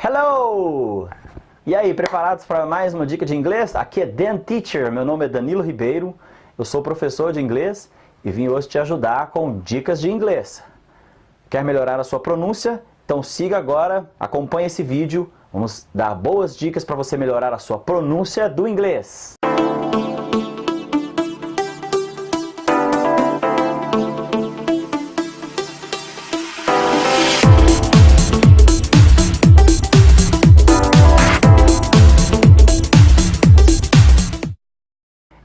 Hello! E aí, preparados para mais uma dica de inglês? Aqui é Dan Teacher, meu nome é Danilo Ribeiro, eu sou professor de inglês e vim hoje te ajudar com dicas de inglês. Quer melhorar a sua pronúncia? Então siga agora, acompanhe esse vídeo, vamos dar boas dicas para você melhorar a sua pronúncia do inglês.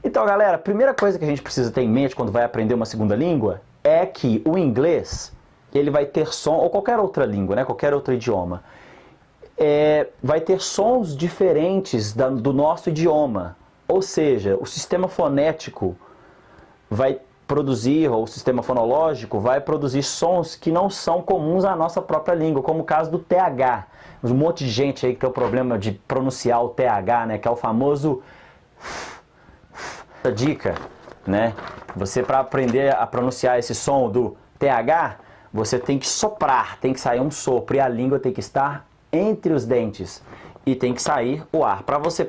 Então, galera, a primeira coisa que a gente precisa ter em mente quando vai aprender uma segunda língua é que o inglês, ele vai ter som, ou qualquer outra língua, né, qualquer outro idioma, vai ter sons diferentes do nosso idioma. Ou seja, o sistema fonético vai produzir, ou o sistema fonológico vai produzir sons que não são comuns à nossa própria língua, como o caso do TH. Um monte de gente aí que tem o problema de pronunciar o TH, né, que é o famoso... Dica, né? Você, para aprender a pronunciar esse som do TH, você tem que soprar, tem que sair um sopro e a língua tem que estar entre os dentes e tem que sair o ar. Para você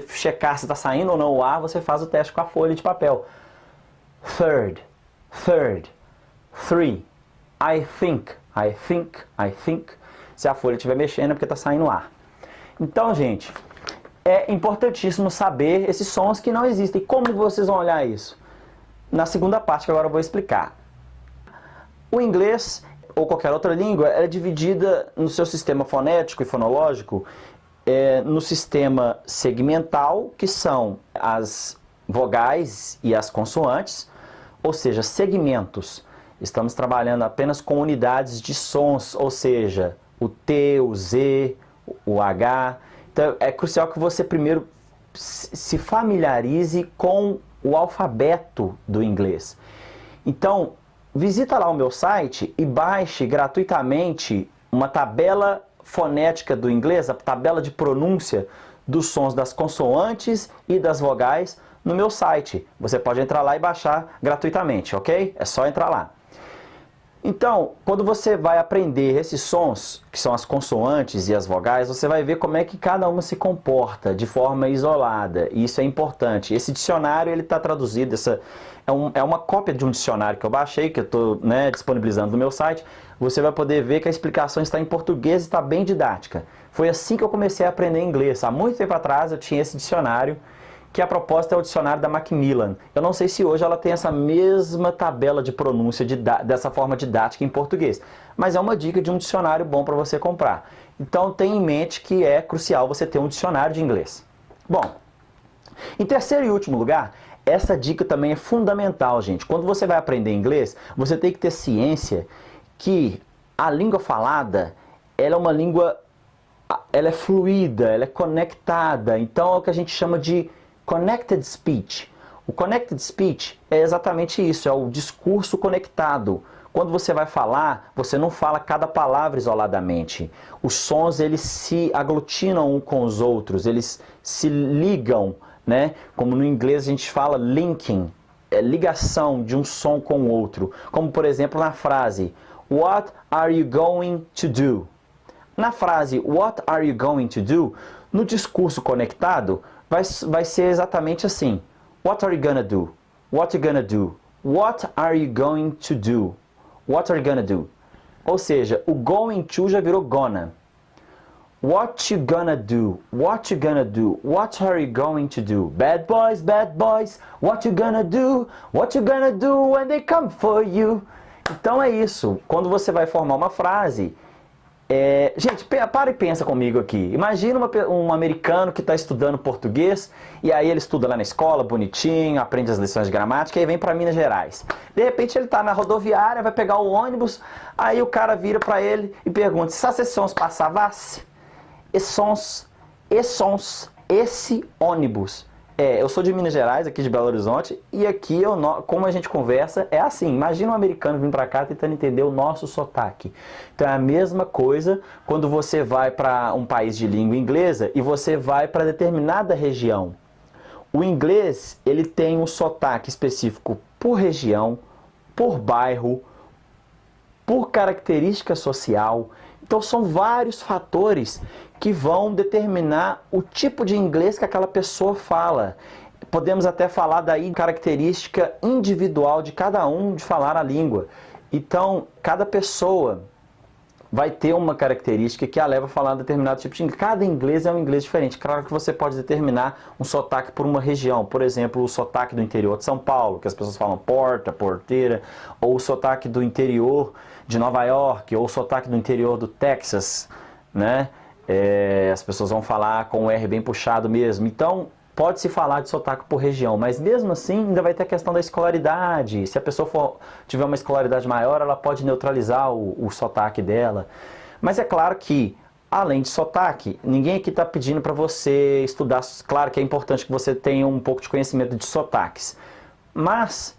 checar se está saindo ou não o ar, você faz o teste com a folha de papel. Third, three, I think. Se a folha estiver mexendo é porque está saindo ar. Então, gente, é importantíssimo saber esses sons que não existem. Como vocês vão olhar isso? Na segunda parte que agora eu vou explicar. O inglês, ou qualquer outra língua, é dividida no seu sistema fonético e fonológico, no sistema segmental, que são as vogais e as consoantes, ou seja, segmentos. Estamos trabalhando apenas com unidades de sons, ou seja, o T, o Z, o H... Então, é crucial que você primeiro se familiarize com o alfabeto do inglês. Então, visita lá o meu site e baixe gratuitamente uma tabela fonética do inglês, a tabela de pronúncia dos sons das consoantes e das vogais no meu site. Você pode entrar lá e baixar gratuitamente, ok? É só entrar lá. Então, quando você vai aprender esses sons, que são as consoantes e as vogais, você vai ver como é que cada uma se comporta de forma isolada. E isso é importante. Esse dicionário ele está traduzido, é uma cópia de um dicionário que eu baixei, que eu estou disponibilizando no meu site. Você vai poder ver que a explicação está em português e está bem didática. Foi assim que eu comecei a aprender inglês. Há muito tempo atrás eu tinha esse dicionário, que a proposta é o dicionário da Macmillan. Eu não sei se hoje ela tem essa mesma tabela de pronúncia dessa forma didática em português, mas é uma dica de um dicionário bom para você comprar. Então tenha em mente que é crucial você ter um dicionário de inglês. Bom, em terceiro e último lugar, essa dica também é fundamental, gente. Quando você vai aprender inglês, você tem que ter ciência que a língua falada, ela é uma língua, ela é fluida, ela é conectada. Então é o que a gente chama de Connected Speech. O Connected Speech é exatamente isso, é o discurso conectado. Quando você vai falar, você não fala cada palavra isoladamente. Os sons, eles se aglutinam um com os outros, eles se ligam, né? Como no inglês a gente fala linking, é ligação de um som com o outro. Como, por exemplo, na frase What are you going to do? Na frase What are you going to do? No discurso conectado, vai ser exatamente assim. What are you gonna do? What you gonna do? What are you going to do? What are you gonna do? Ou seja, o going to já virou gonna. What you gonna do? What you gonna do? What are you going to do? Bad boys, what you gonna do? What you gonna do when they come for you? Então é isso. Quando você vai formar uma frase... gente, para e pensa comigo aqui. Imagina um americano que está estudando português e aí ele estuda lá na escola, bonitinho, aprende as lições de gramática e aí vem para Minas Gerais. De repente ele está na rodoviária, vai pegar o ônibus, aí o cara vira para ele e pergunta: se esses sons passasse? Esse ônibus. Eu sou de Minas Gerais, aqui de Belo Horizonte, e aqui, como a gente conversa, é assim. Imagina um americano vindo para cá tentando entender o nosso sotaque. Então é a mesma coisa quando você vai para um país de língua inglesa e você vai para determinada região. O inglês, ele tem um sotaque específico por região, por bairro, por característica social. Então são vários fatores que vão determinar o tipo de inglês que aquela pessoa fala. Podemos até falar daí característica individual de cada um de falar a língua. Então, cada pessoa vai ter uma característica que a leva a falar determinado tipo de inglês. Cada inglês é um inglês diferente. Claro que você pode determinar um sotaque por uma região. Por exemplo, o sotaque do interior de São Paulo, que as pessoas falam porta, porteira, ou o sotaque do interior de Nova York, ou o sotaque do interior do Texas, né? As pessoas vão falar com o R bem puxado mesmo. Então, pode-se falar de sotaque por região, mas mesmo assim ainda vai ter a questão da escolaridade. Se a pessoa tiver uma escolaridade maior, ela pode neutralizar o sotaque dela. Mas é claro que, além de sotaque, ninguém aqui está pedindo para você estudar. Claro que é importante que você tenha um pouco de conhecimento de sotaques, mas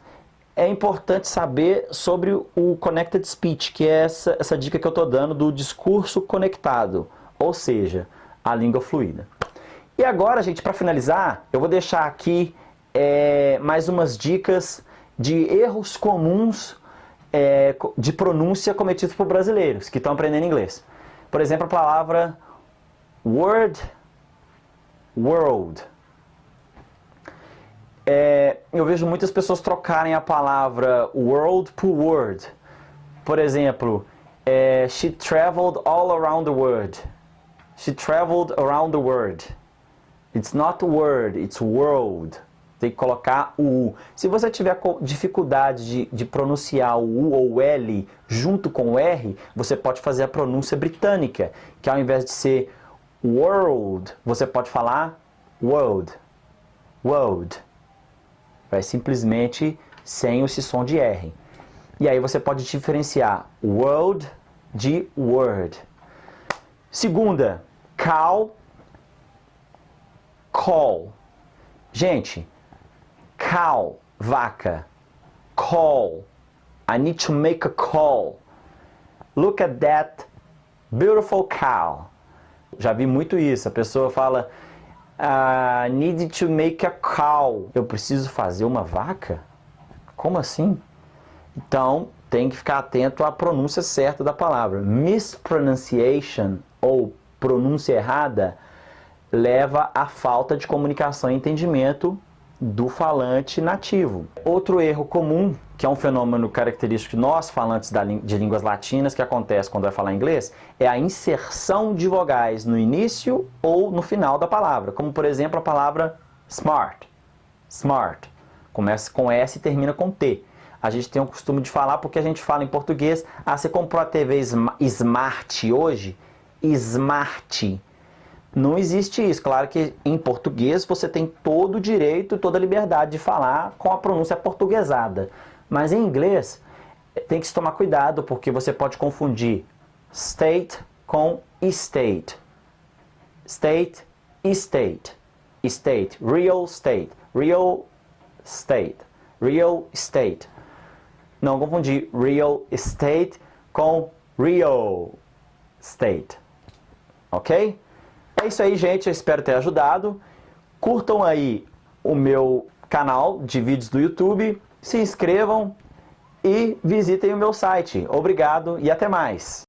é importante saber sobre o Connected Speech, que é essa dica que eu estou dando do discurso conectado, ou seja, a língua fluida. E agora, gente, para finalizar, eu vou deixar aqui mais umas dicas de erros comuns de pronúncia cometidos por brasileiros que estão aprendendo inglês. Por exemplo, a palavra world. Eu vejo muitas pessoas trocarem a palavra world por word. Por exemplo, she traveled all around the world. She traveled around the world. It's not word, it's world. Tem que colocar o U. Se você tiver dificuldade de pronunciar o U ou o L junto com o R, você pode fazer a pronúncia britânica, que ao invés de ser world, você pode falar world. World. Vai simplesmente sem esse som de R. E aí você pode diferenciar world de word. Segunda, cow. Call. Gente, cow, vaca. Call. I need to make a call. Look at that beautiful cow. Já vi muito isso. A pessoa fala, I need to make a cow. Eu preciso fazer uma vaca? Como assim? Então, tem que ficar atento à pronúncia certa da palavra. Mispronunciation, ou pronúncia errada, leva à falta de comunicação e entendimento do falante nativo. Outro erro comum, que é um fenômeno característico de nós, falantes de línguas latinas, que acontece quando vai falar inglês, é a inserção de vogais no início ou no final da palavra. Como, por exemplo, a palavra smart. Smart. Começa com S e termina com T. A gente tem o costume de falar, porque a gente fala em português, você comprou a TV Smart hoje? Smart. Não existe isso. Claro que em português você tem todo o direito, toda a liberdade de falar com a pronúncia portuguesada. Mas em inglês tem que se tomar cuidado, porque você pode confundir state com estate. State, estate. State, real estate. Real estate. Real estate. Não confundir real estate com real estate. Ok? É isso aí, gente. Eu espero ter ajudado. Curtam aí o meu canal de vídeos do YouTube, se inscrevam e visitem o meu site. Obrigado e até mais!